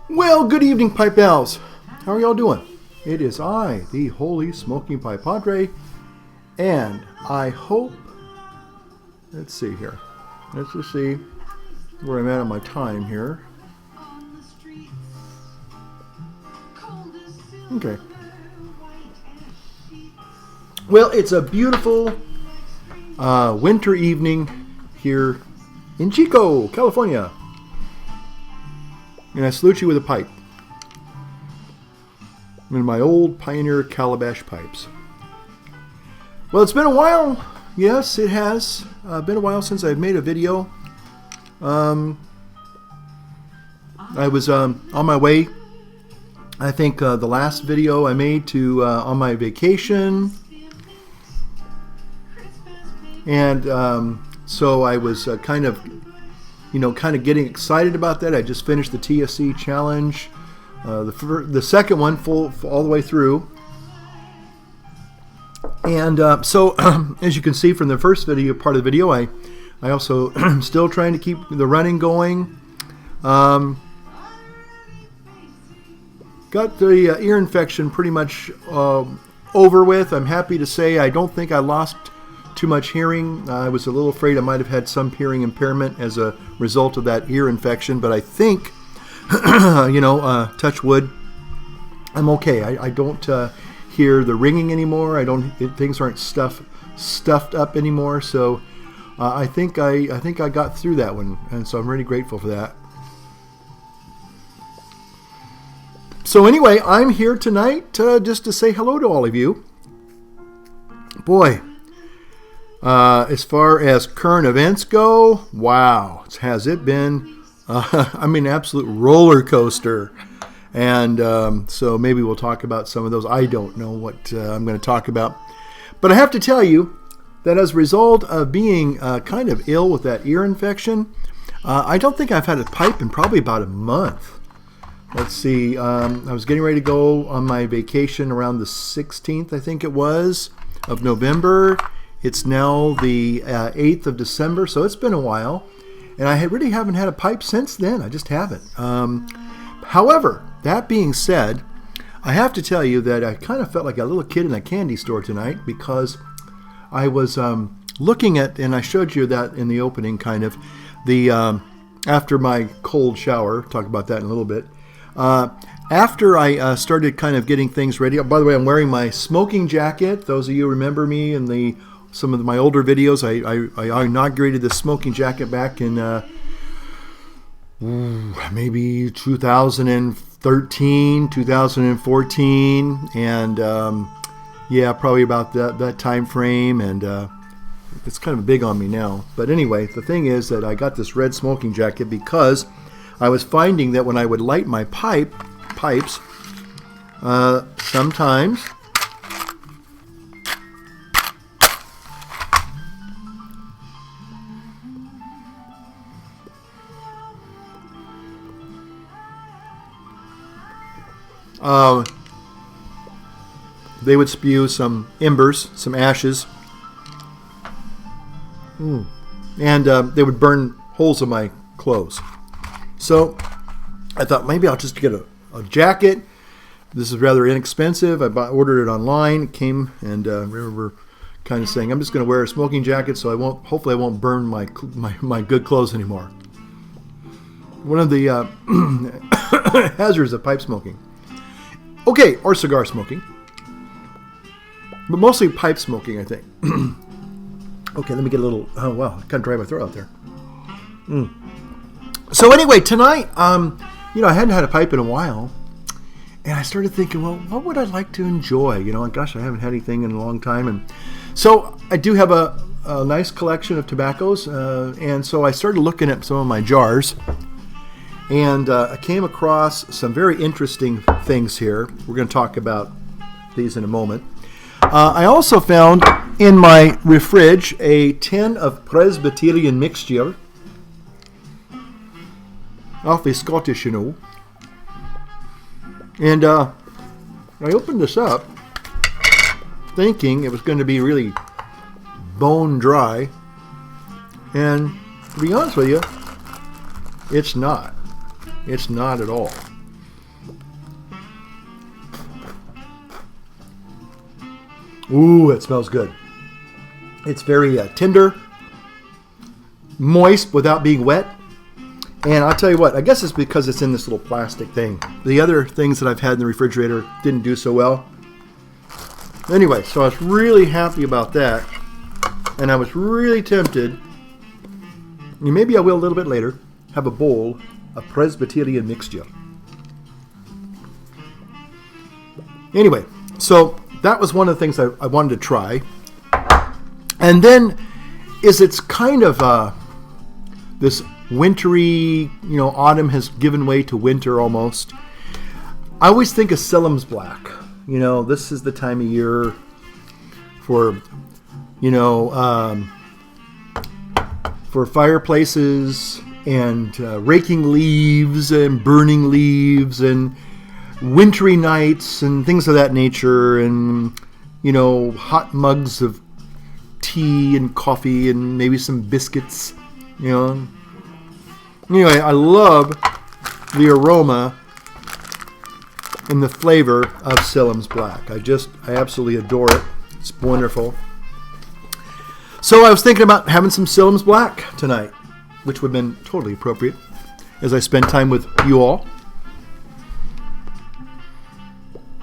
Well, good evening, Pipe Pals. How are y'all doing? It is I, the Holy Smoking Pipe Padre, and I hope, let's see here. Let's just see where I'm at on my time here. Okay. Well, it's a beautiful winter evening here in Chico, California. And I salute you with a pipe. In my old Pioneer Calabash pipes. Well, it's been a while. Yes, it has been a while since I've made a video. I was on my way. I think the last video I made to on my vacation. And so I was kind of getting excited about that. I just finished the TSC challenge, the second one all the way through. And so, as you can see from the first video, part of the video, I also still trying to keep the running going. Got the ear infection pretty much over with. I'm happy to say I don't think I lost too much hearing. I was a little afraid I might have had some hearing impairment as a result of that ear infection, but I think, touch wood, I'm okay. I don't hear the ringing anymore. Things aren't stuffed up anymore. So I think I got through that one, and so I'm really grateful for that. So anyway, I'm here tonight just to say hello to all of you. Boy. As far as current events go, wow, has it been, absolute roller coaster. And so maybe we'll talk about some of those. I don't know what I'm going to talk about. But I have to tell you that as a result of being kind of ill with that ear infection, I don't think I've had a pipe in probably about a month. Let's see, I was getting ready to go on my vacation around the 16th, I think it was, of November. It's now the 8th of December, so it's been a while. And I really haven't had a pipe since then. I just haven't. However, that being said, I have to tell you that I kind of felt like a little kid in a candy store tonight because I was looking at, and I showed you that in the opening kind of, the after my cold shower, talk about that in a little bit. After I started kind of getting things ready, by the way, I'm wearing my smoking jacket. Those of you who remember me in some of my older videos, I inaugurated the smoking jacket back in maybe 2013, 2014, and probably about that time frame, and it's kind of big on me now. But anyway, the thing is that I got this red smoking jacket because I was finding that when I would light my pipes, sometimes they would spew some embers, some ashes, and they would burn holes in my clothes. So I thought maybe I'll just get a jacket. This is rather inexpensive. Ordered it online. It came, and remember kind of saying, I'm just going to wear a smoking jacket so hopefully I won't burn my good clothes anymore. One of the hazards of pipe smoking. Okay, or cigar smoking. But mostly pipe smoking, I think. Okay, let me get a little... Oh, wow, I kind of dry my throat out there. So anyway, tonight, I hadn't had a pipe in a while. And I started thinking, well, what would I like to enjoy? Gosh, I haven't had anything in a long time. And so I do have a nice collection of tobaccos. And so I started looking at some of my jars. And I came across some very interesting things here. We're going to talk about these in a moment. I also found in my fridge a tin of Presbyterian mixture. Awfully Scottish, And I opened this up thinking it was going to be really bone dry. And to be honest with you, it's not. It's not at all. Ooh, it smells good. It's very tender, moist without being wet. And I'll tell you what, I guess it's because it's in this little plastic thing. The other things that I've had in the refrigerator didn't do so well. Anyway, so I was really happy about that. And I was really tempted, and maybe I will a little bit later, have a bowl of Presbyterian mixture. Anyway, so that was one of the things I wanted to try. And then it's kind of this wintry, autumn has given way to winter almost. I always think of Selim's Black. This is the time of year for, for fireplaces and raking leaves and burning leaves and wintry nights and things of that nature, and hot mugs of tea and coffee and maybe some biscuits. Anyway, I love the aroma and the flavor of Selim's Black. I absolutely adore it. It's wonderful. So I was thinking about having some Selim's Black tonight, which would have been totally appropriate as I spend time with you all.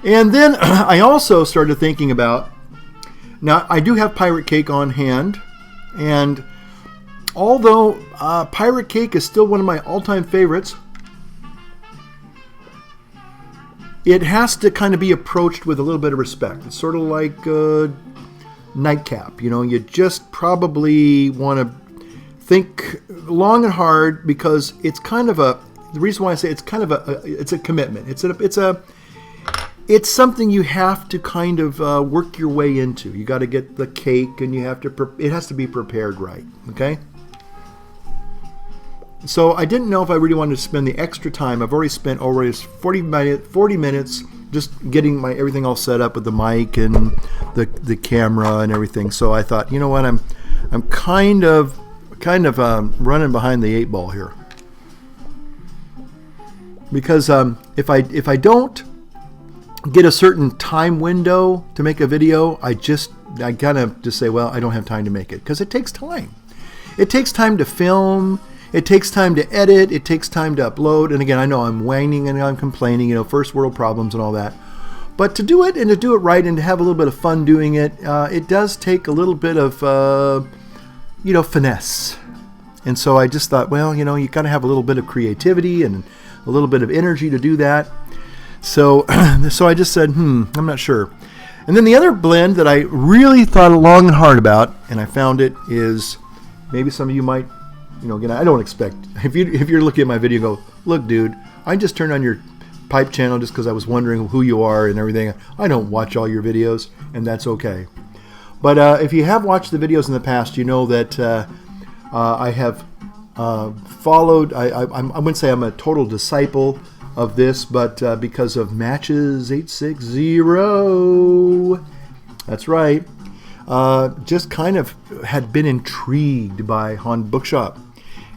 And then I also started thinking about, now I do have pirate cake on hand, and although pirate cake is still one of my all-time favorites, it has to kind of be approached with a little bit of respect. It's sort of like nightcap. You just probably want to think long and hard, because it's kind of the reason why I say it's kind of it's a commitment. It's something you have to kind of work your way into. You got to get the cake, and it has to be prepared right. Okay. So I didn't know if I really wanted to spend the extra time. I've already spent 40 minutes just getting everything all set up with the mic and the camera and everything. So I thought, you know what, I'm kind of running behind the 8 ball here, because if I don't get a certain time window to make a video, I gotta just say, well, I don't have time to make it, because it takes time. It takes time to film. It takes time to edit. It takes time to upload. And again, I know I'm whining and I'm complaining, first world problems and all that. But to do it, and to do it right, and to have a little bit of fun doing it, it does take a little bit of, finesse. And so I just thought, well, you got to have a little bit of creativity and a little bit of energy to do that. So I just said, I'm not sure. And then the other blend that I really thought long and hard about, and I found it, is maybe some of you might, again, I don't expect, if you're looking at my video and go, look, dude, I just turned on your pipe channel just because I was wondering who you are and everything. I don't watch all your videos, and that's okay. But if you have watched the videos in the past, you know that I have followed, I wouldn't say I'm a total disciple of this, but because of Matches 860, that's right, just kind of had been intrigued by Haunted Bookshop.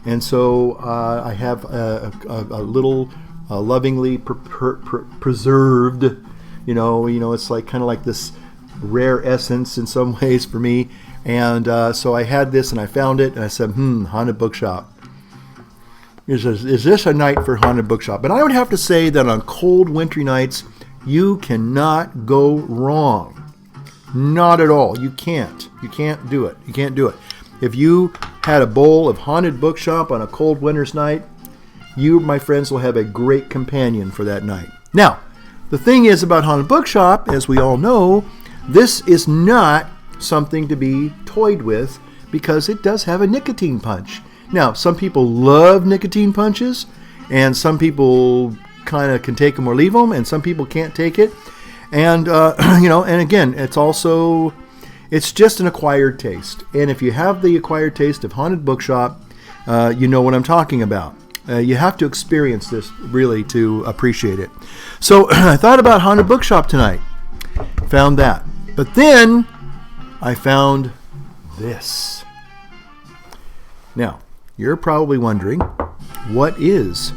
And so I have a little lovingly preserved, it's like kind of like this rare essence in some ways for me. And so I had this, and I found it, and I said, Haunted Bookshop. Is this a night for Haunted Bookshop? And I would have to say that on cold, wintry nights, you cannot go wrong. Not at all. You can't. You can't do it. You can't do it. If you had a bowl of Haunted Bookshop on a cold winter's night, you, my friends, will have a great companion for that night. Now, the thing is about Haunted Bookshop, as we all know, this is not something to be toyed with, because it does have a nicotine punch. Now, some people love nicotine punches, and some people kind of can take them or leave them, and some people can't take it. And, and again, it's just an acquired taste. And if you have the acquired taste of Haunted Bookshop, you know what I'm talking about. You have to experience this really to appreciate it. So I thought about Haunted Bookshop tonight. Found that. But then I found this. Now, you're probably wondering, what is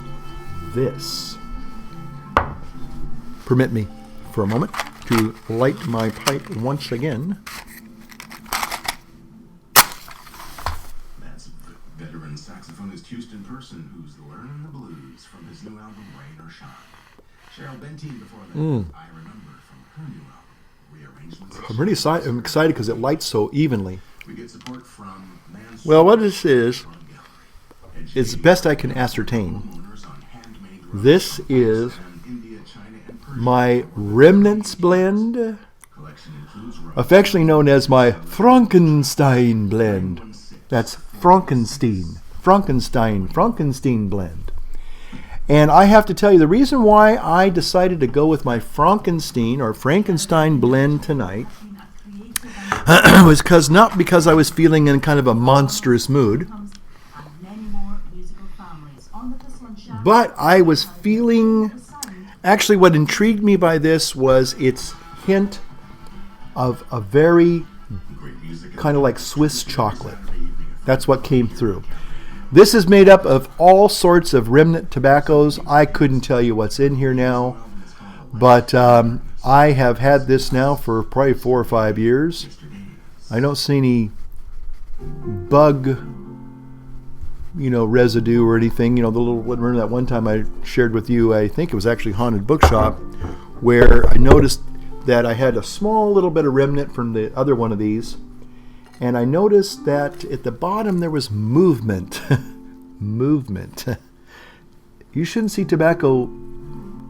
this? Permit me for a moment to light my pipe once again. That's veteran saxophonist Houston Person, who's learning the blues from his new album, Rain or Shine. Cheryl Benteen before that, I Remember, from her new album, Rearrangements. I'm excited because it lights so evenly. We get support from Well, what this is best I can ascertain. This is my Remnants blend, affectionately known as my Frankenstein blend. That's Frankenstein blend. And I have to tell you, the reason why I decided to go with my Frankenstein blend tonight was not because I was feeling in kind of a monstrous mood, but I was feeling, actually what intrigued me by this was its hint of a very kind of like Swiss chocolate. That's what came through. This is made up of all sorts of remnant tobaccos. I couldn't tell you what's in here now, but I have had this now for probably 4 or 5 years. I don't see any bug, residue or anything. The little, remember that one time I shared with you, I think it was actually Haunted Bookshop, where I noticed that I had a small little bit of remnant from the other one of these. And I noticed that at the bottom there was movement. Movement. You shouldn't see tobacco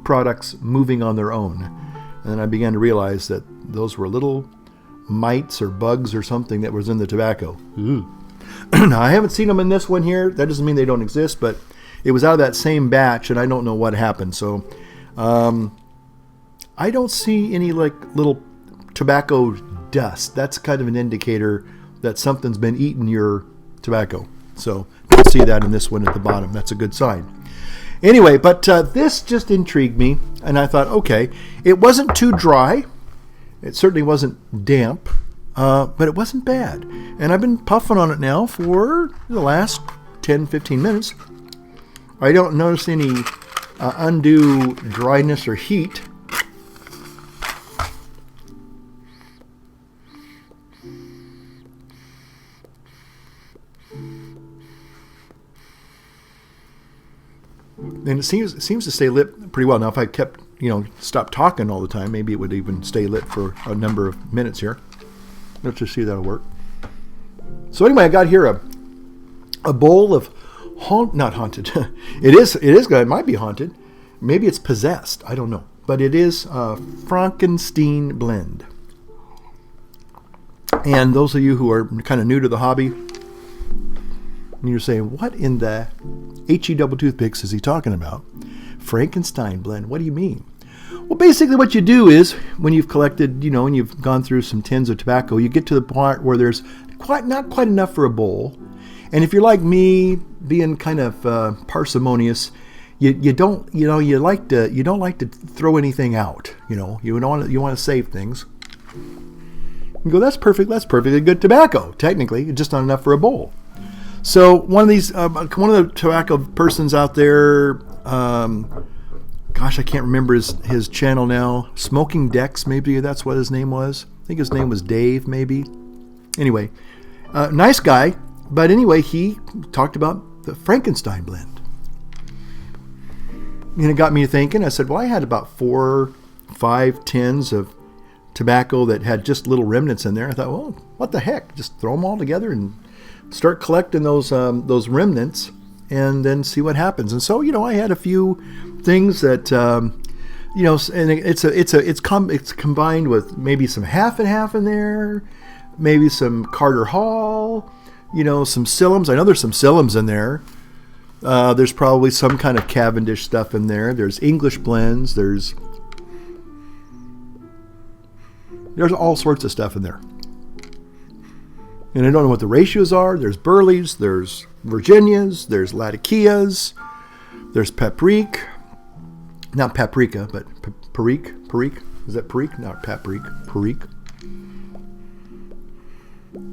products moving on their own. And then I began to realize that those were little mites or bugs or something that was in the tobacco. Now, I haven't seen them in this one here. That doesn't mean they don't exist, but it was out of that same batch, and I don't know what happened. So I don't see any little tobacco dust. That's kind of an indicator that something's been eating your tobacco. So don't see that in this one at the bottom. That's a good sign. Anyway, but this just intrigued me, and I thought, okay, it wasn't too dry. It certainly wasn't damp, but it wasn't bad. And I've been puffing on it now for the last 10, 15 minutes. I don't notice any undue dryness or heat. And it seems to stay lit pretty well. Now, if I kept, stopped talking all the time, maybe it would even stay lit for a number of minutes here. Let's just see if that'll work. So anyway, I got here a bowl of not haunted. It is good. It might be haunted. Maybe it's possessed. I don't know. But it is Frankenstein blend. And those of you who are kind of new to the hobby, and you're saying, what in the HE double toothpicks is he talking about? Frankenstein blend, what do you mean? Well, basically what you do is, when you've collected, and you've gone through some tins of tobacco, you get to the part where there's not quite enough for a bowl. And if you're like me, being kind of parsimonious, you don't like to throw anything out. You want to save things. You go, that's perfectly good tobacco. Technically, just not enough for a bowl. So one of the tobacco persons out there, gosh, I can't remember his channel now. Smoking Dex, maybe that's what his name was. I think his name was Dave, maybe. Anyway, nice guy. But anyway, he talked about the Frankenstein blend. And it got me thinking. I said, well, I had about 4, 5 tins of tobacco that had just little remnants in there. I thought, well, what the heck? Just throw them all together and start collecting those remnants, and then see what happens. And so, I had a few things that, and it's combined with maybe some half and half in there, maybe some Carter Hall, some Sillums. I know there's some Sillums in there. There's probably some kind of Cavendish stuff in there. There's English blends. There's all sorts of stuff in there. And I don't know what the ratios are. There's Burleys, there's Virginias, there's Latakias, there's Paprika. Not paprika, but Perique. Is that Perique? Not Paprika. Perique.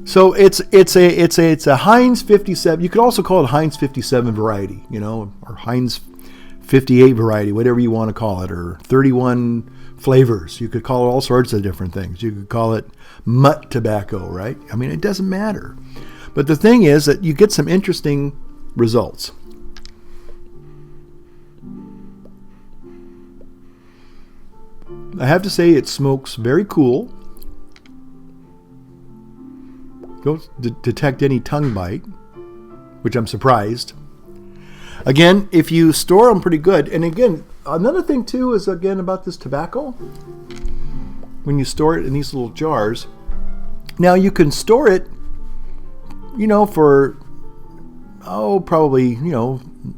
So it's a Heinz 57. You could also call it Heinz 57 variety, or Heinz 58 variety, whatever you want to call it, or 31 flavors. You could call it all sorts of different things. You could call it mutt tobacco, right? I mean, it doesn't matter. But the thing is that you get some interesting results. I have to say it smokes very cool. Don't detect any tongue bite, which I'm surprised. Again, if you store them pretty good, and again, another thing too is again about this tobacco. When you store it in these little jars, now you can store it, for probably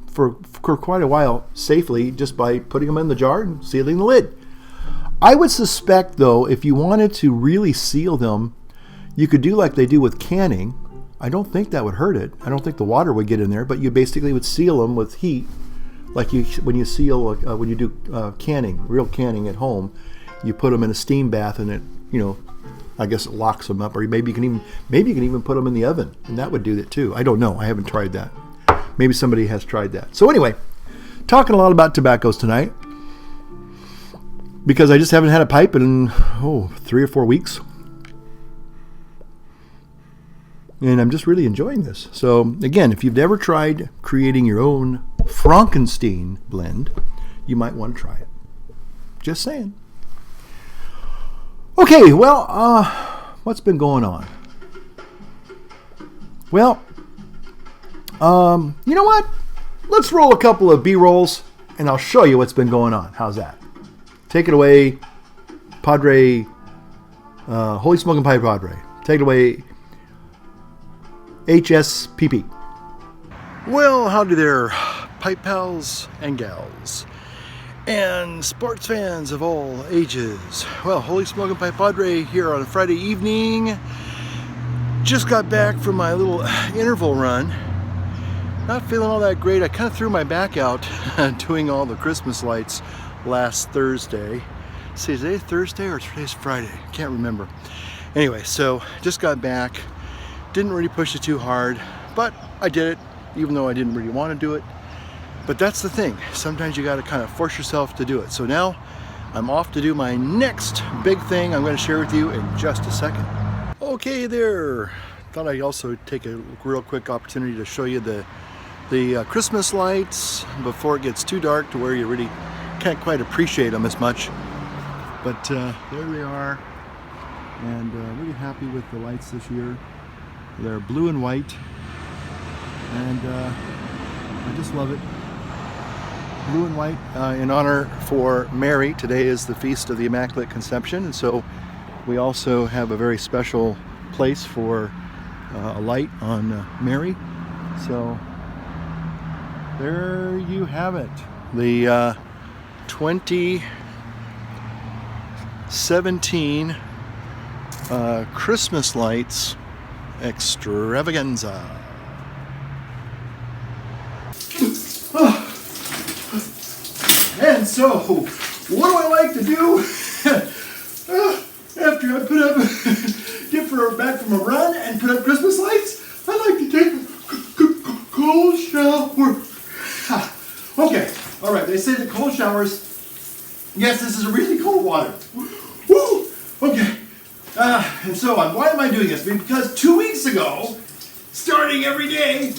for quite a while safely just by putting them in the jar and sealing the lid. I would suspect though, if you wanted to really seal them, you could do like they do with canning. I don't think that would hurt it. I don't think the water would get in there, but you basically would seal them with heat, like when you seal when you do canning, real canning at home. You put them in a steam bath, and it, I guess it locks them up. Or maybe you can even put them in the oven, and that would do it too. I don't know. I haven't tried that. Maybe somebody has tried that. So anyway, talking a lot about tobaccos tonight because I just haven't had a pipe in 3 or 4 weeks. And I'm just really enjoying this. So again, if you've never tried creating your own Frankenstein blend, you might want to try it. Just saying. Okay, well, what's been going on? Well, you know what? Let's roll a couple of B-rolls, and I'll show you what's been going on. How's that? Take it away, Padre, Holy Smoking Pipe Padre. Take it away, HSPP. Well, howdy there, pipe pals and gals, and sports fans of all ages. Well, Holy Smoking Pipe Padre here on a Friday evening. Just got back from my little interval run. Not feeling all that great. I kind of threw my back out doing all the Christmas lights last Thursday. See, is today Thursday or today's Friday? Can't remember. Anyway, so just got back. Didn't really push it too hard, but I did it, even though I didn't really want to do it. But that's the thing. Sometimes you got to kind of force yourself to do it. So now I'm off to do my next big thing I'm going to share with you in just a second. Okay there. Thought I'd also take a real quick opportunity to show you the Christmas lights before it gets too dark to where you really can't quite appreciate them as much. But there they are, and really happy with the lights this year. They're blue and white, and I just love it. Blue and white in honor for Mary. Today is the Feast of the Immaculate Conception, and so we also have a very special place for a light on Mary. So there you have it. The 2017 Christmas lights extravaganza. And so, what do I like to do after I get back from a run and put up Christmas lights? I like to take a cold shower. Okay, all right. They say that cold showers. Yes, this is really cold water. Woo! Okay. And so on. Why am I doing this? Because 2 weeks ago, starting every day,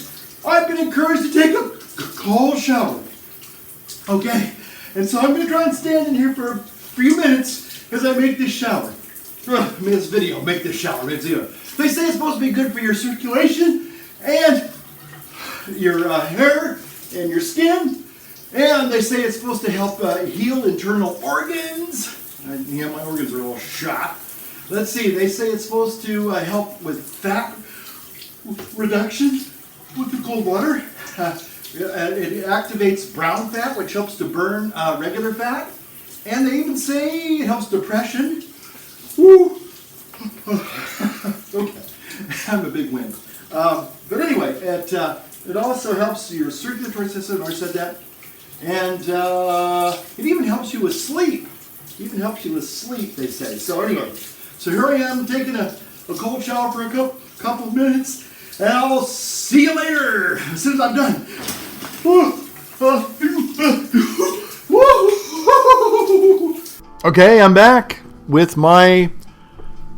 I've been encouraged to take a cold shower. Okay? And so I'm going to try and stand in here for a few minutes as I make this shower. This video, make this shower. They say it's supposed to be good for your circulation and your hair and your skin. And they say it's supposed to help heal internal organs. Yeah, my organs are all shot. Let's see, they say it's supposed to help with fat reduction with the cold water. It activates brown fat, which helps to burn regular fat. And they even say it helps depression. Woo! Okay, I'm a big win. But anyway, it also helps your circulatory system, I already said that. And it even helps you with sleep. They say. So anyway, so here I am taking a cold shower for a couple minutes, and I'll see you later as soon as I'm done. Okay, I'm back with my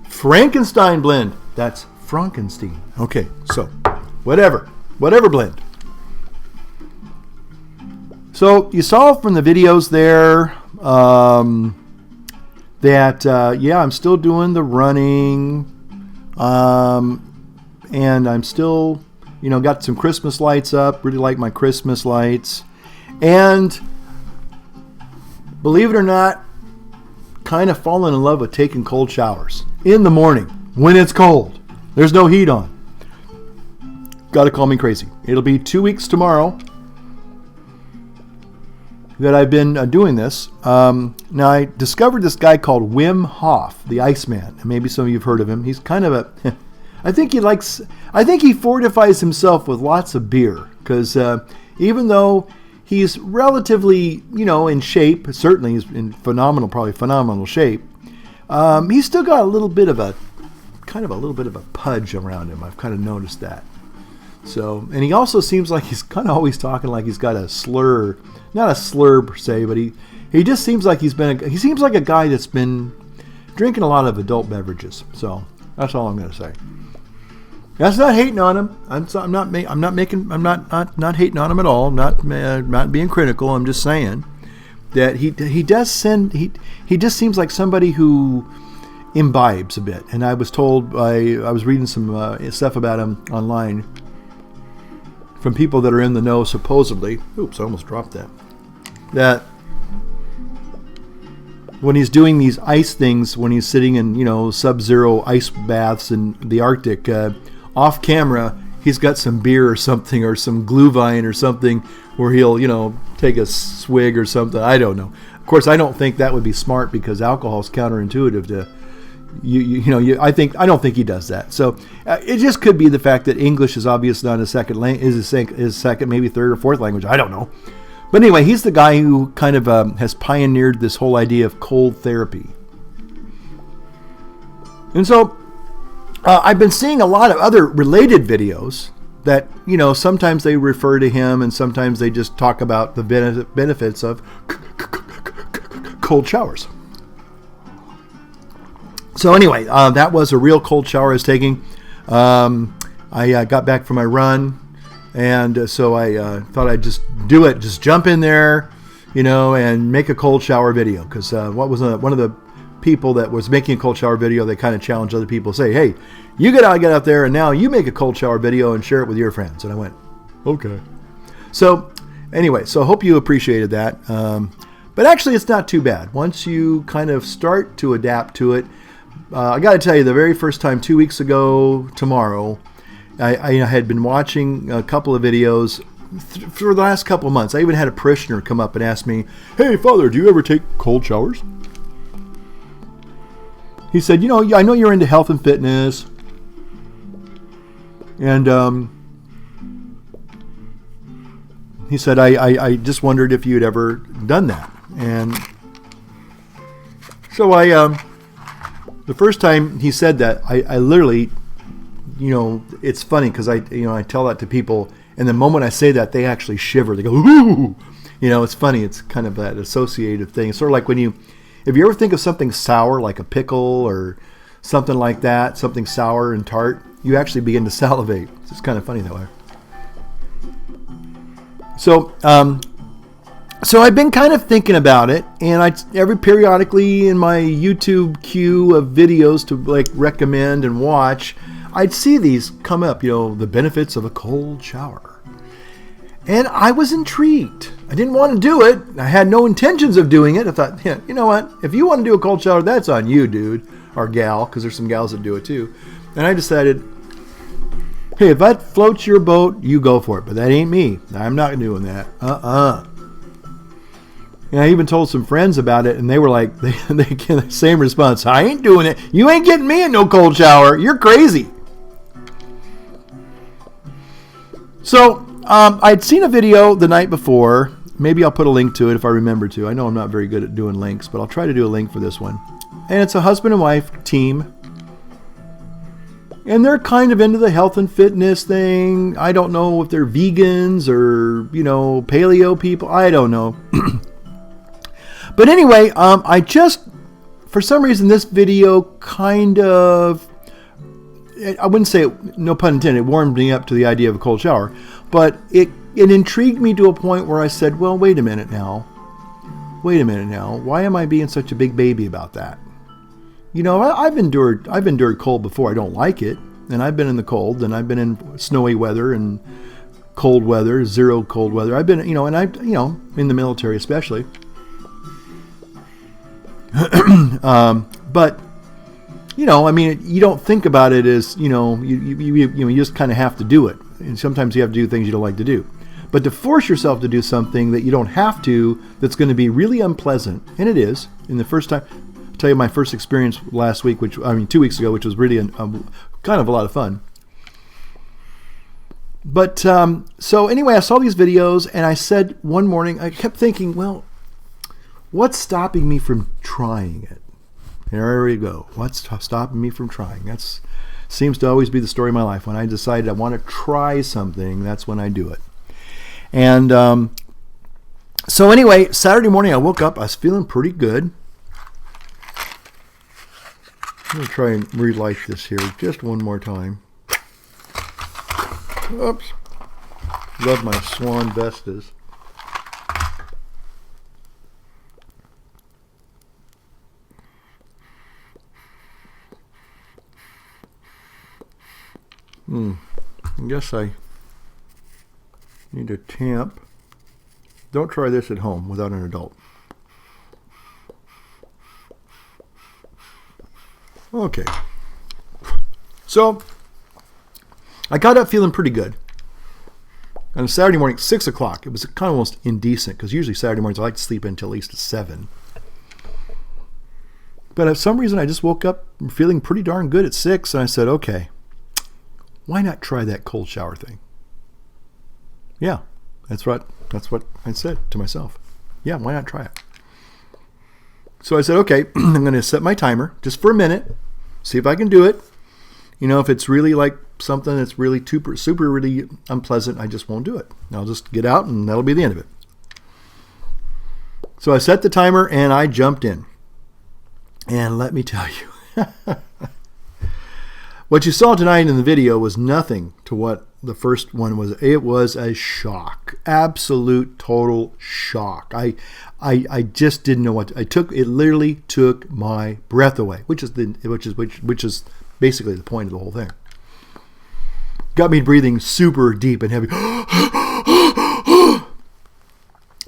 Frankenstein blend. That's Frankenstein. Okay, so whatever blend. So you saw from the videos there that I'm still doing the running, and I'm still, got some Christmas lights up. Really like my Christmas lights, and believe it or not, kind of fallen in love with taking cold showers in the morning when it's cold. There's no heat on. Gotta call me crazy. It'll be 2 weeks tomorrow that I've been doing this. Now I discovered this guy called Wim Hof, the Iceman. And maybe some of you have heard of him. He's kind of a, I think he fortifies himself with lots of beer, because even though he's relatively, in shape, certainly he's in phenomenal shape, he's still got a little bit of a pudge around him. I've kind of noticed that. So, and he also seems like he's kind of always talking like he's got a slur, not a slur per se, but he just seems like he seems like a guy that's been drinking a lot of adult beverages. So that's all I'm going to say. That's not hating on him. I'm not hating on him at all. I'm not being critical. I'm just saying that he just seems like somebody who imbibes a bit. And I was told I was reading some stuff about him online from people that are in the know, supposedly. Oops, I almost dropped that. That when he's doing these ice things, when he's sitting in, sub-zero ice baths in the Arctic, off camera, he's got some beer or something, or some Glühwein or something, where he'll, take a swig or something. I don't know. Of course, I don't think that would be smart, because alcohol is counterintuitive to I don't think he does that. So it just could be the fact that English is obviously not his second, maybe third or fourth language. I don't know. But anyway, he's the guy who kind of has pioneered this whole idea of cold therapy. And so I've been seeing a lot of other related videos that, sometimes they refer to him, and sometimes they just talk about the benefits of cold showers. So anyway, that was a real cold shower I was taking. I got back from my run, and so I thought I'd just do it, just jump in there, and make a cold shower video. Because one of the people that was making a cold shower video, they kind of challenged other people, say, hey, you get out there, and now you make a cold shower video and share it with your friends. And I went, okay. So anyway, so I hope you appreciated that. But actually, it's not too bad. Once you kind of start to adapt to it, I got to tell you, the very first time, 2 weeks ago tomorrow, I had been watching a couple of videos for the last couple of months. I even had a parishioner come up and ask me, hey, Father, do you ever take cold showers? He said, I know you're into health and fitness, and he said, I just wondered if you had ever done that. And so the first time he said that, I literally, it's funny because I tell that to people, and the moment I say that, they actually shiver. They go, ooh! It's funny. It's kind of that associative thing. It's sort of like if you ever think of something sour, like a pickle or something like that, something sour and tart, you actually begin to salivate. It's kind of funny that way. So I've been kind of thinking about it, and every periodically in my YouTube queue of videos to recommend and watch, I'd see these come up, the benefits of a cold shower. And I was intrigued. I didn't want to do it. I had no intentions of doing it. I thought, you know what? If you want to do a cold shower, that's on you, dude, or gal, because there's some gals that do it too. And I decided, hey, if that floats your boat, you go for it. But that ain't me. I'm not doing that. And I even told some friends about it, and they were like, they get the same response. I ain't doing it. You ain't getting me in no cold shower. You're crazy. So I'd seen a video the night before. Maybe I'll put a link to it if I remember to. I know I'm not very good at doing links, but I'll try to do a link for this one. And it's a husband and wife team. And they're kind of into the health and fitness thing. I don't know if they're vegans or, paleo people. I don't know. But anyway, I just, for some reason, this video kind of, I wouldn't say, no pun intended, it warmed me up to the idea of a cold shower. But it intrigued me to a point where I said, well, wait a minute now. Why am I being such a big baby about that? I've endured cold before. I don't like it. And I've been in the cold, and I've been in snowy weather and cold weather, zero cold weather. I've been, in the military especially. But, you don't think about it as, you just kind of have to do it. And sometimes you have to do things you don't like to do. But to force yourself to do something that you don't have to, that's going to be really unpleasant, and it is, in the first time, I'll tell you my first experience last week, 2 weeks ago, which was really kind of a lot of fun. But, so anyway, I saw these videos, and I said one morning, I kept thinking, well, what's stopping me from trying it? There we go. What's stopping me from trying? That seems to always be the story of my life. When I decided I want to try something, that's when I do it. And so anyway, Saturday morning I woke up. I was feeling pretty good. I'm going to try and relight this here just one more time. Oops. Love my Swan Vestas. I guess I need a tamp. Don't try this at home without an adult. Okay. So, I got up feeling pretty good. On a Saturday morning, 6 o'clock. It was kind of almost indecent, because usually Saturday mornings I like to sleep until at least 7. But for some reason I just woke up feeling pretty darn good at 6, and I said, okay, why not try that cold shower thing? Yeah, that's what I said to myself. Yeah, why not try it? So I said, okay, I'm going to set my timer just for a minute, see if I can do it. If it's really like something that's really super really unpleasant, I just won't do it. I'll just get out, and that'll be the end of it. So I set the timer, and I jumped in. And let me tell you, what you saw tonight in the video was nothing to what the first one was. It was a shock, absolute total shock. I just didn't know what it literally took my breath away, which is basically the point of the whole thing. Got me breathing super deep and heavy.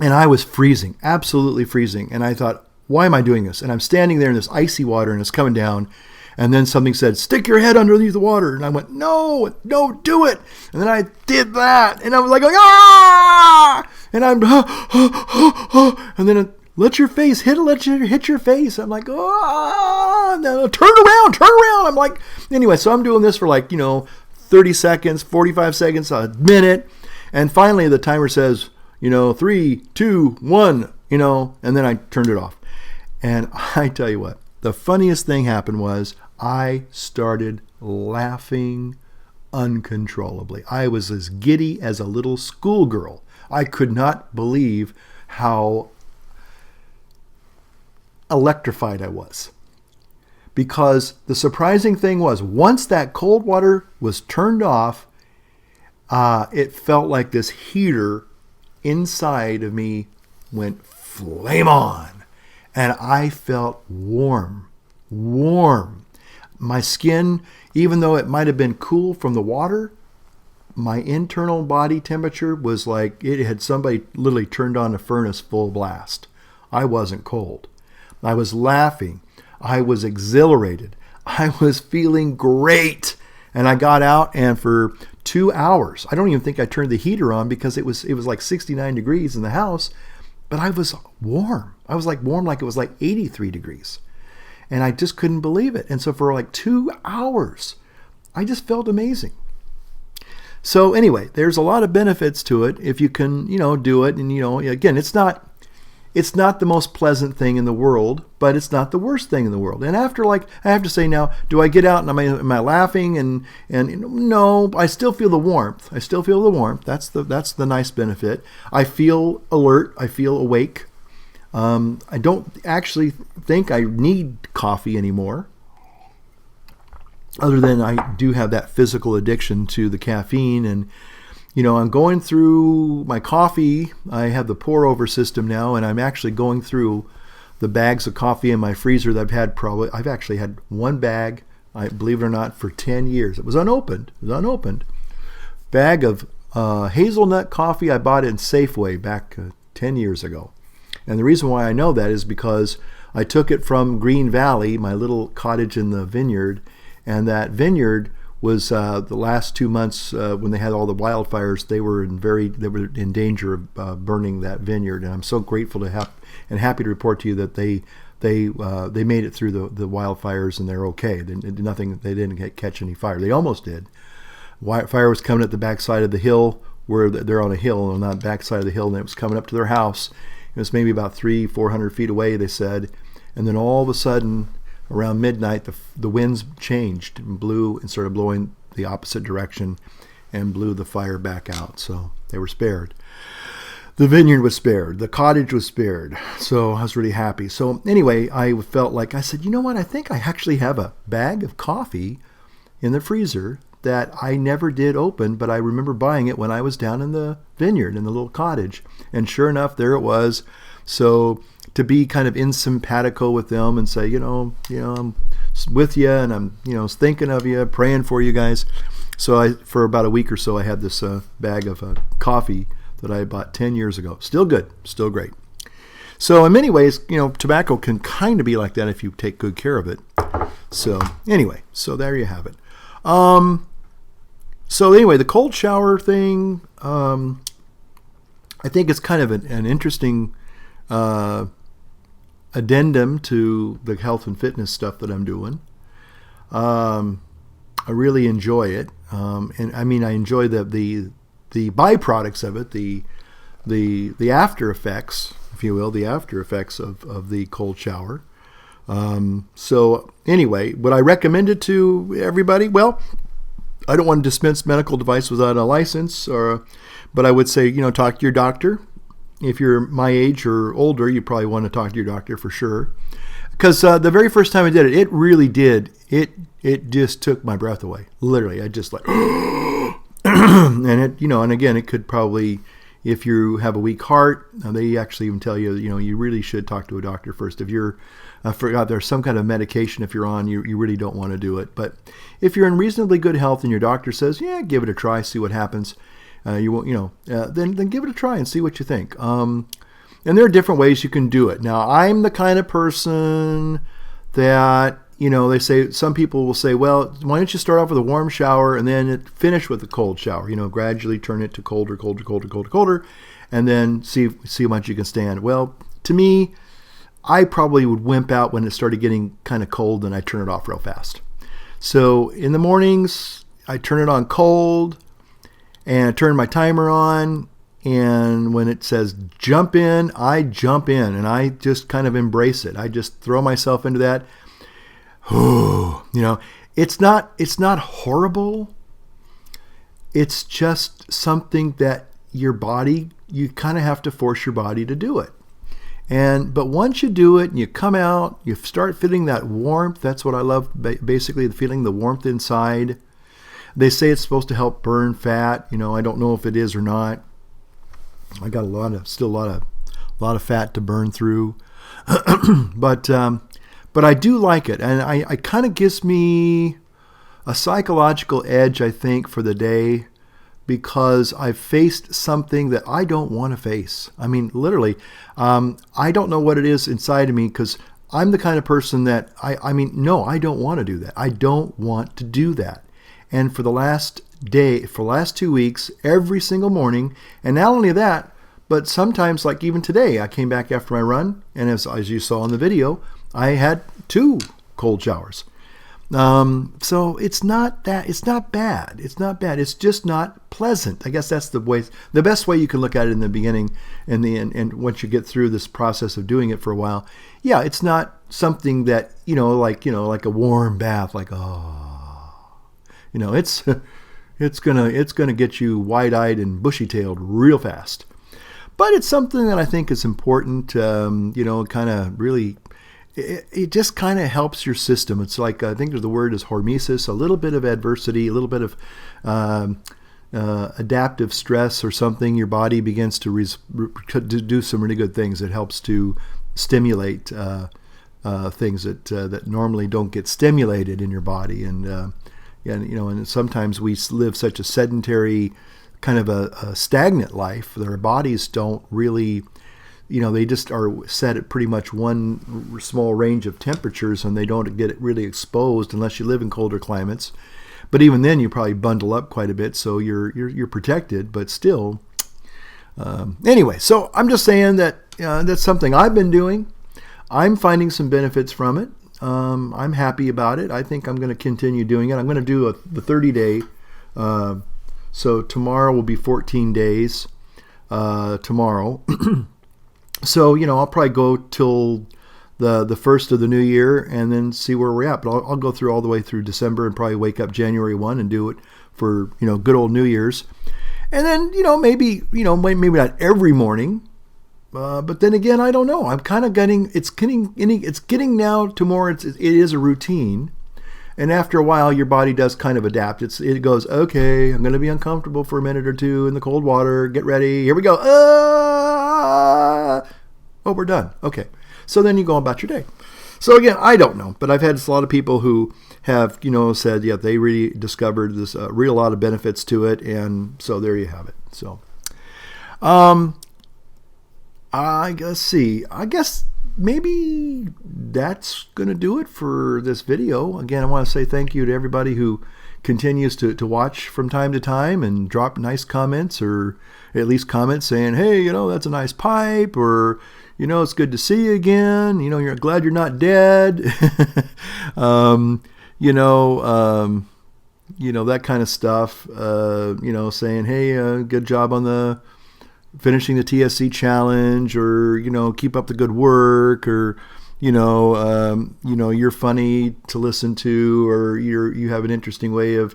And I was freezing, absolutely freezing. And I thought, why am I doing this? And I'm standing there in this icy water, and it's coming down. And then something said, stick your head underneath the water. And I went, no, don't do it. And then I did that. And I was like, ah! And I'm, and then let your face hit your face. I'm like, ah! No, turn around. I'm like, anyway, so I'm doing this for 30 seconds, 45 seconds, a minute. And finally the timer says, 3, 2, 1, and then I turned it off. And I tell you what, the funniest thing happened was I started laughing uncontrollably. I was as giddy as a little schoolgirl. I could not believe how electrified I was. Because the surprising thing was, once that cold water was turned off, it felt like this heater inside of me went flame on. And I felt warm. My skin, even though it might have been cool from the water, my internal body temperature was like it had somebody literally turned on a furnace full blast. I wasn't cold. I was laughing. I was exhilarated. I was feeling great. And I got out, and for 2 hours, I don't even think I turned the heater on because it was like 69 degrees in the house, but I was warm. I was like warm, like it was like 83 degrees. And I just couldn't believe it. And so for like 2 hours, I just felt amazing. So anyway, there's a lot of benefits to it if you can, do it. And, again, it's not it's not the most pleasant thing in the world, but it's not the worst thing in the world. And after, like, I have to say now, do I get out and am I laughing? And no, I still feel the warmth. I still feel the warmth. That's the nice benefit. I feel alert. I feel awake. I don't actually think I need coffee anymore, other than I do have that physical addiction to the caffeine. And I'm going through my coffee. I have the pour over system now, and I'm actually going through the bags of coffee in my freezer that I've actually had one bag, I believe it or not, for 10 years. It was unopened. Bag of hazelnut coffee. I bought it in Safeway back 10 years ago. And the reason why I know that is because I took it from Green Valley, my little cottage in the vineyard, and that vineyard was the last 2 months when they had all the wildfires. They were in danger of burning that vineyard, and I'm so grateful to have and happy to report to you that they made it through the wildfires and they're okay. They didn't catch any fire. They almost did. Fire was coming at the backside of the hill, where they're on a hill, on that backside of the hill, and it was coming up to their house. It was maybe about 300-400 feet away, they said, and then all of a sudden, around midnight, the winds changed and blew and started blowing the opposite direction and blew the fire back out. So they were spared. The vineyard was spared. The cottage was spared. So I was really happy. So anyway, I felt like, I said, you know what? I think I actually have a bag of coffee in the freezer that I never did open, but I remember buying it when I was down in the vineyard, in the little cottage. And sure enough, there it was. So to be kind of in simpatico with them and say, I'm with you, and I'm, thinking of you, praying for you guys. So for about a week or so, I had this bag of coffee that I bought 10 years ago. Still good, still great. So in many ways, tobacco can kind of be like that if you take good care of it. So anyway, so there you have it. So anyway, the cold shower thing, I think it's kind of an interesting addendum to the health and fitness stuff that I'm doing. I really enjoy it, and I mean I enjoy the byproducts of it, the after effects, if you will, the after effects of the cold shower. So anyway, would I recommend it to everybody? Well, I don't want to dispense medical device without a license, but I would say, talk to your doctor. If you're my age or older, you probably want to talk to your doctor for sure. Because the very first time I did it, it really did. It just took my breath away. Literally, I just like, and it, and again, it could probably, if you have a weak heart, they actually even tell you, you really should talk to a doctor first. If you're, I forgot, there's some kind of medication if you're on, you really don't want to do it. But if you're in reasonably good health and your doctor says, yeah, give it a try, see what happens. You won't, then give it a try and see what you think. And there are different ways you can do it. Now, I'm the kind of person that, they say, some people will say, well, why don't you start off with a warm shower and then finish with a cold shower? Gradually turn it to colder, and then see how much you can stand. Well, to me, I probably would wimp out when it started getting kind of cold, and I turn it off real fast. So in the mornings, I turn it on cold, and I turn my timer on, and when it says jump in, I jump in, and I just kind of embrace it. I just throw myself into that. It's not horrible. It's just something that your body, you kind of have to force your body to do it. But once you do it and you come out, you start feeling that warmth. That's what I love, basically, feeling the warmth inside. They say it's supposed to help burn fat. I don't know if it is or not. I got still a lot of fat to burn through. But I do like it, and I kind of gives me a psychological edge, I think, for the day, because I've faced something that I don't want to face. I mean, literally, I don't know what it is inside of me, because I'm the kind of person that, I don't want to do that. I don't want to do that. And for the last 2 weeks, every single morning, and not only that, but sometimes, like even today, I came back after my run, and as you saw in the video, I had 2 cold showers. So it's not bad. It's not bad. It's just not pleasant. I guess that's the best way you can look at it in the beginning and and once you get through this process of doing it for a while. Yeah, it's not something that, like a warm bath, like, it's gonna get you wide-eyed and bushy-tailed real fast. But it's something that I think is important, kind of really, it just kind of helps your system. It's like, I think the word is hormesis, a little bit of adversity, a little bit of adaptive stress or something. Your body begins to do some really good things. It helps to stimulate things that normally don't get stimulated in your body. And sometimes we live such a sedentary, kind of a stagnant life that our bodies don't really, they just are set at pretty much one small range of temperatures, and they don't get really exposed unless you live in colder climates. But even then, you probably bundle up quite a bit, so you're protected. But still, anyway. So I'm just saying that that's something I've been doing. I'm finding some benefits from it. I'm happy about it. I think I'm going to continue doing it. I'm going to do the 30-day. So tomorrow will be 14 days. Tomorrow. So, I'll probably go till the first of the new year and then see where we're at. But I'll go through all the way through December and probably wake up January 1 and do it for, good old New Year's. And then, maybe not every morning. But then again, I don't know. I'm kind of it's getting now to more, it is a routine. And after a while, your body does kind of adapt. It goes, okay, I'm going to be uncomfortable for a minute or two in the cold water. Get ready. Here we go. Oh, we're done. Okay. So then you go about your day. So again, I don't know. But I've had a lot of people who have, said, yeah, they really discovered this real lot of benefits to it. And so there you have it. So, I guess maybe that's going to do it for this video. Again, I want to say thank you to everybody who continues to watch from time to time and drop nice comments, or at least comments saying, hey, that's a nice pipe, or, it's good to see you again. You're glad you're not dead. That kind of stuff. Saying, hey, good job on finishing the TSC challenge, or keep up the good work, or you're funny to listen to, or you have an interesting way of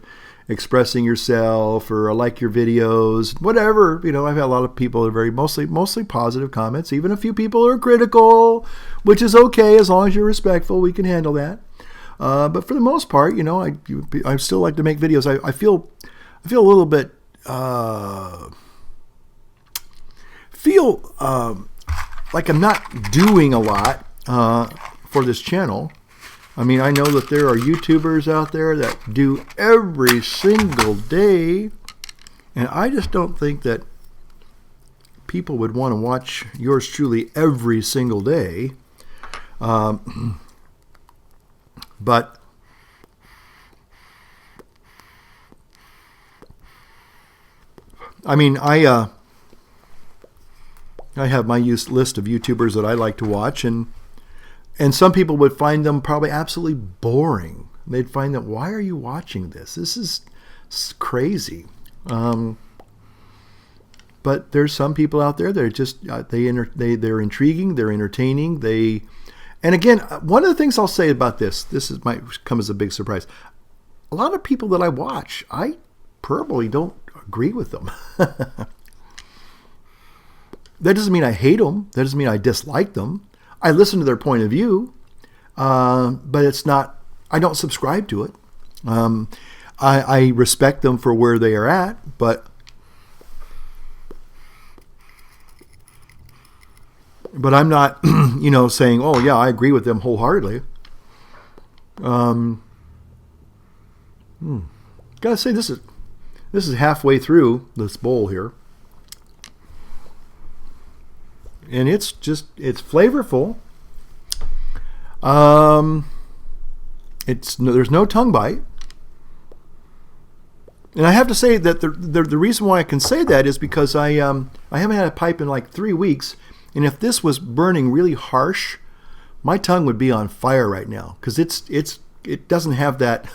expressing yourself, or I like your videos, whatever. I've had a lot of people that are mostly positive comments. Even a few people are critical, which is okay as long as you're respectful. We can handle that. But for the most part, I still like to make videos. I feel a little bit like I'm not doing a lot for this channel. I mean, I know that there are YouTubers out there that do every single day, and I just don't think that people would want to watch yours truly every single day. But I mean, I have my list of YouTubers that I like to watch, and some people would find them probably absolutely boring. They'd find that, why are you watching this? This is crazy. But there's some people out there that are just they're intriguing, they're entertaining. And again, one of the things I'll say about this might come as a big surprise. A lot of people that I watch, I probably don't agree with them. That doesn't mean I hate them. That doesn't mean I dislike them. I listen to their point of view, but it's not. I don't subscribe to it. I respect them for where they are at, but I'm not, saying, oh yeah, I agree with them wholeheartedly. Gotta say, this is halfway through this bowl here. And it's flavorful. There's no tongue bite. And I have to say that the reason why I can say that is because I haven't had a pipe in like 3 weeks, and if this was burning really harsh, my tongue would be on fire right now, because it's it doesn't have that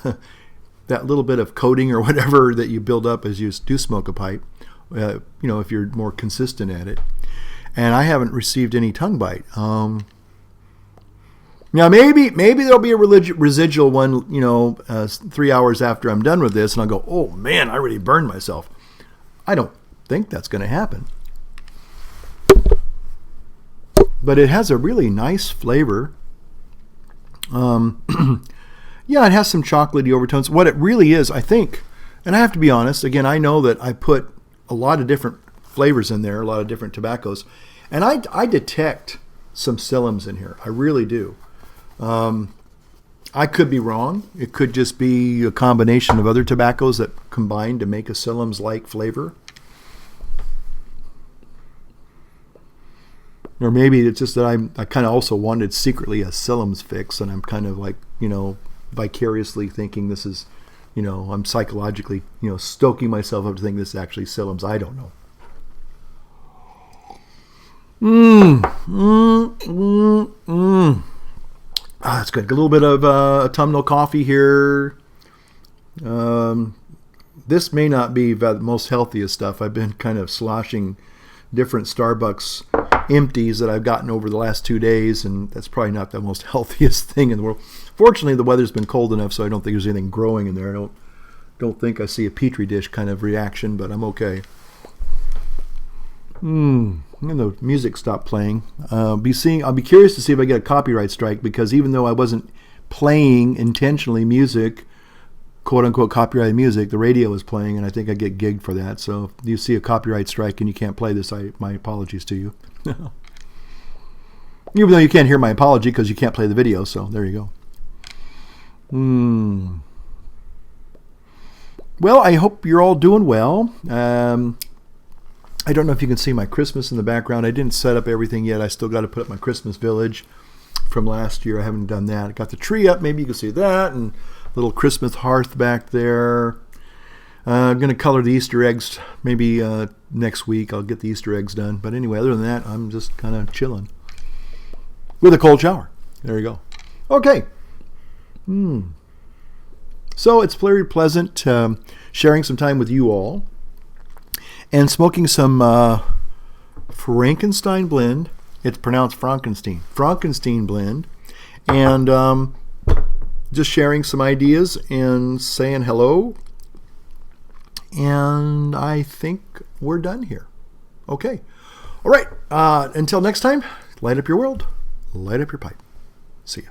that little bit of coating or whatever that you build up as you do smoke a pipe. If you're more consistent at it. And I haven't received any tongue bite. Now maybe there'll be a residual one, 3 hours after I'm done with this, and I'll go, oh man, I really burned myself. I don't think that's going to happen. But it has a really nice flavor. Yeah, it has some chocolatey overtones. What it really is, I think, and I have to be honest, again, I know that I put a lot of different flavors in there, a lot of different tobaccos, and I detect some psylliums in here. I really do. I could be wrong. It could just be a combination of other tobaccos that combine to make a psylliums-like flavor. Or maybe it's just that I kind of also wanted secretly a psylliums fix, and I'm kind of like, vicariously thinking this is, I'm psychologically, stoking myself up to think this is actually psylliums. I don't know. That's good. A little bit of autumnal coffee here. This may not be the most healthiest stuff. I've been kind of sloshing different Starbucks empties that I've gotten over the last 2 days, and that's probably not the most healthiest thing in the world. Fortunately, the weather's been cold enough, so I don't think there's anything growing in there. I don't think I see a petri dish kind of reaction, but I'm okay. And the music stopped playing. I'll be curious to see if I get a copyright strike, because even though I wasn't playing intentionally music, quote unquote copyrighted music, the radio was playing, and I think I get gigged for that. So if you see a copyright strike and you can't play this, my apologies to you. Even though you can't hear my apology because you can't play the video, so there you go. Well, I hope you're all doing well. I don't know if you can see my Christmas in the background. I didn't set up everything yet. I still got to put up my Christmas village from last year. I haven't done that. I got the tree up. Maybe you can see that, and little Christmas hearth back there. I'm going to color the Easter eggs maybe next week. I'll get the Easter eggs done. But anyway, other than that, I'm just kind of chilling with a cold shower. There you go. Okay. So it's very pleasant sharing some time with you all and smoking some Frankenstein blend. It's pronounced Frankenstein blend. And just sharing some ideas and saying hello. And I think we're done here. Okay. All right. Until next time, light up your world. Light up your pipe. See ya.